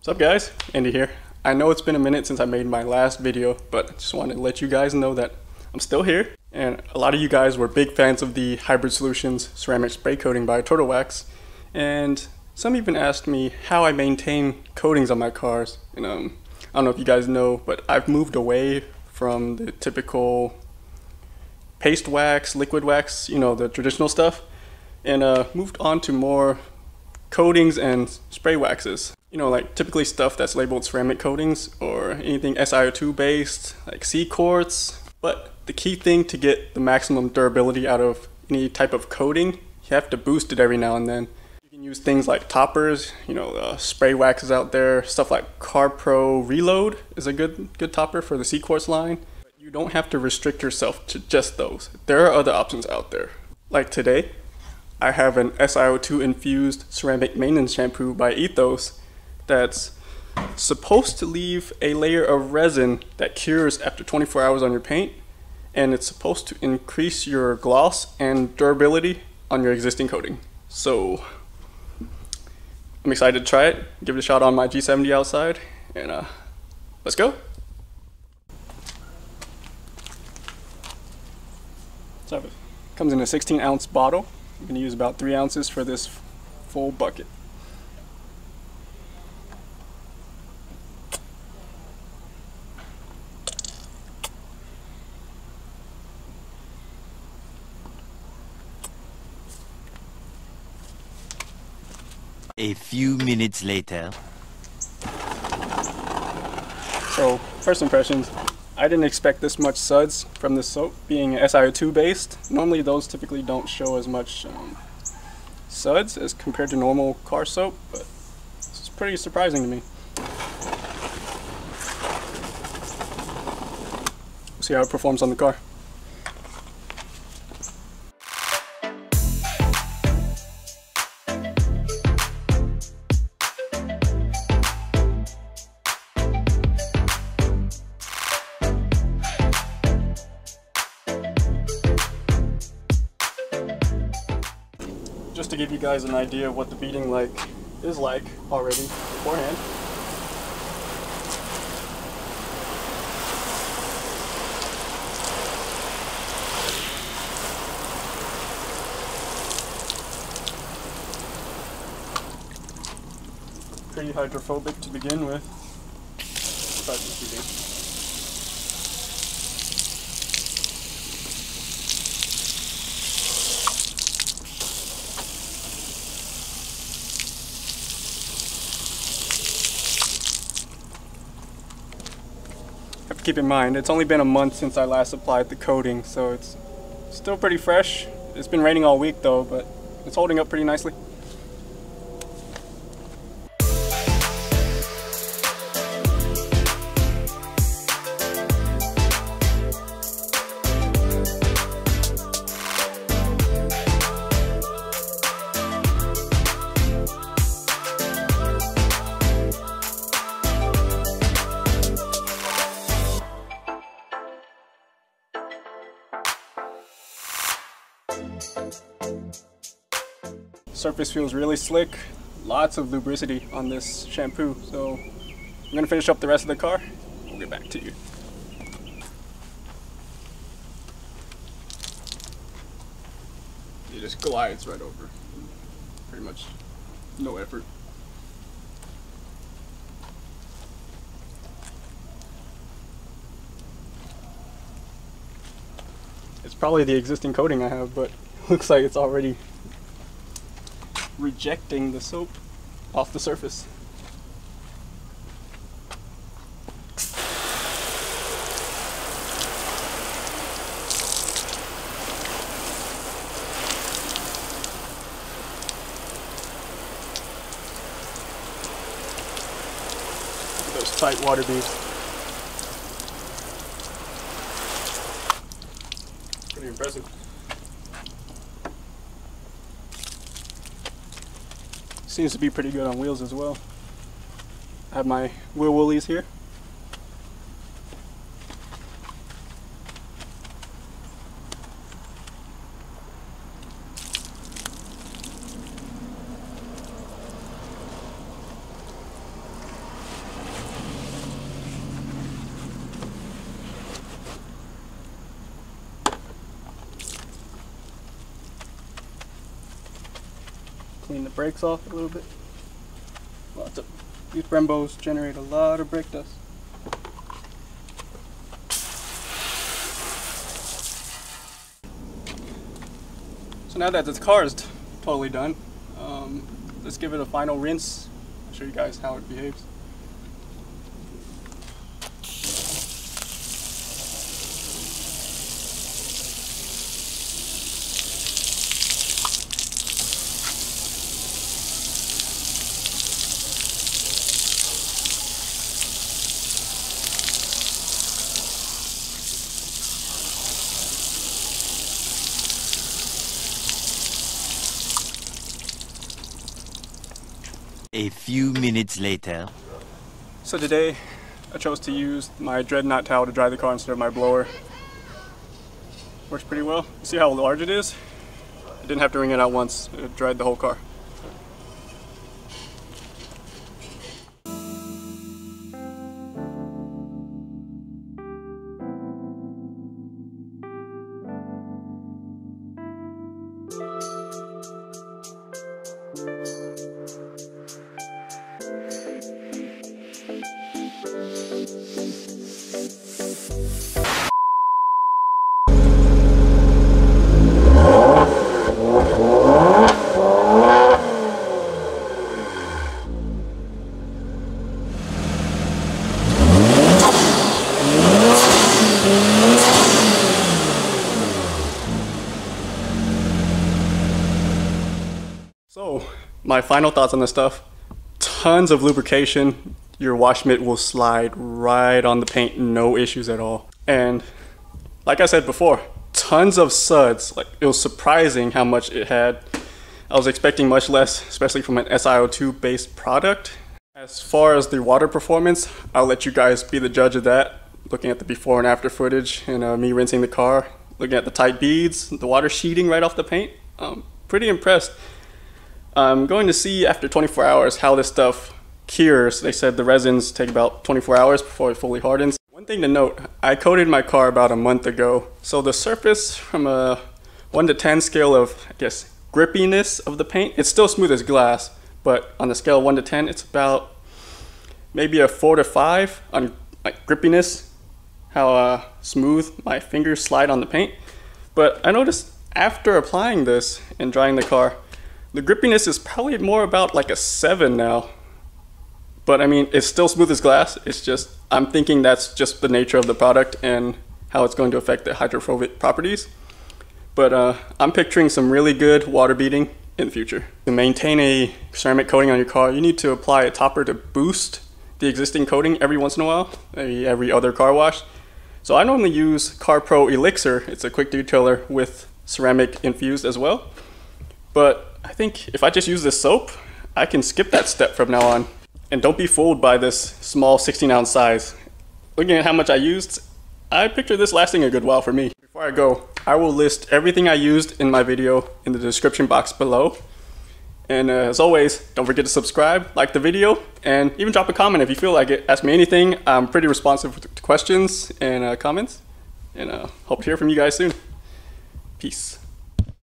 What's up guys, Andy here. I know it's been a minute since I made my last video, but I just wanted to let you guys know that I'm still here. And a lot of you guys were big fans of the Hybrid Solutions ceramic spray coating by Turtle Wax. And some even asked me how I maintain coatings on my cars. And I don't know if you guys know, but I've moved away from the typical paste wax, liquid wax, you know, the traditional stuff, and moved on to more coatings and spray waxes. You know, like typically stuff that's labeled ceramic coatings or anything SiO2 based, like C-quartz. But the key thing to get the maximum durability out of any type of coating, you have to boost it every now and then. You can use things like toppers, you know, spray waxes out there. Stuff like CarPro Reload is a good topper for the C-quartz line. But you don't have to restrict yourself to just those. There are other options out there. Like today, I have an SiO2 infused ceramic maintenance shampoo by Ethos that's supposed to leave a layer of resin that cures after 24 hours on your paint, and it's supposed to increase your gloss and durability on your existing coating. So I'm excited to try it, give it a shot on my G70 outside, and let's go. So it comes in a 16-ounce bottle. I'm going to use about 3 ounces for this full bucket. A few minutes later. So, first impressions, I didn't expect this much suds from this soap, being SiO2 based. Normally those typically don't show as much suds as compared to normal car soap, but this is pretty surprising to me. We'll see how it performs on the car. Just to give you guys an idea of what the beading is like already beforehand. Pretty hydrophobic to begin with. Besides the beading. Have to keep in mind, it's only been a month since I last applied the coating, so it's still pretty fresh. It's been raining all week though, but it's holding up pretty nicely. Surface feels really slick, lots of lubricity on this shampoo, so I'm going to finish up the rest of the car. We'll get back to you. It just glides right over, pretty much no effort. It's probably the existing coating I have, but it looks like it's already rejecting the soap off the surface. Look at those tight water beads. Pretty impressive. Seems to be pretty good on wheels as well. I have my wheel woolies here. clean the brakes off a little bit. These Brembos generate a lot of brake dust. So now that this car is totally done, let's give it a final rinse. I'll show you guys how it behaves. A few minutes later. So today I chose to use my Dreadnought towel to dry the car instead of my blower. Works pretty well. See how large it is? I didn't have to wring it out once. It dried the whole car. So, my final thoughts on this stuff. Tons of lubrication. Your wash mitt will slide right on the paint, no issues at all. And like I said before, tons of suds. Like, it was surprising how much it had. I was expecting much less, especially from an SiO2 based product. As far as the water performance, I'll let you guys be the judge of that. Looking at the before and after footage and me rinsing the car, looking at the tight beads, the water sheeting right off the paint. I'm pretty impressed. I'm going to see after 24 hours how this stuff cures. They said the resins take about 24 hours before it fully hardens. One thing to note, I coated my car about a month ago. So the surface from a 1 to 10 scale of, I guess, grippiness of the paint, it's still smooth as glass, but on the scale of 1 to 10, it's about maybe a 4 to 5 on like grippiness, how smooth my fingers slide on the paint. But I noticed after applying this and drying the car, the grippiness is probably more about like a 7 now. But I mean, it's still smooth as glass. It's just, I'm thinking that's just the nature of the product and how it's going to affect the hydrophobic properties. But I'm picturing some really good water beading in the future. To maintain a ceramic coating on your car, you need to apply a topper to boost the existing coating every once in a while, maybe every other car wash. So I normally use CarPro Elixir. It's a quick detailer with ceramic infused as well. But I think if I just use this soap, I can skip that step from now on. And don't be fooled by this small 16-ounce size. Looking at how much I used, I picture this lasting a good while for me. Before I go, I will list everything I used in my video in the description box below. And as always, don't forget to subscribe, like the video, and even drop a comment if you feel like it. Ask me anything. I'm pretty responsive to questions and comments. And hope to hear from you guys soon. Peace.